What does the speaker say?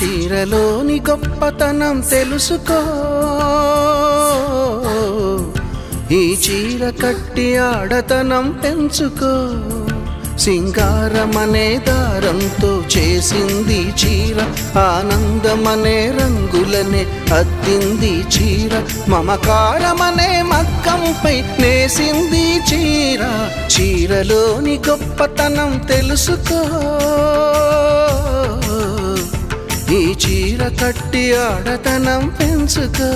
చీరలోని గొప్పతనం తెలుసుకో, ఈ చీర కట్టి ఆడతనం పెంచుకో. సింగారమనే దారంతో చేసింది చీర, ఆనందమనే రంగులనే అద్దింది చీర, మమకారమనే మగ్గంపై నేసింది చీర. చీరలోని గొప్పతనం తెలుసుకో, ఈ చీర కట్టి ఆడతనం పెంచుకో.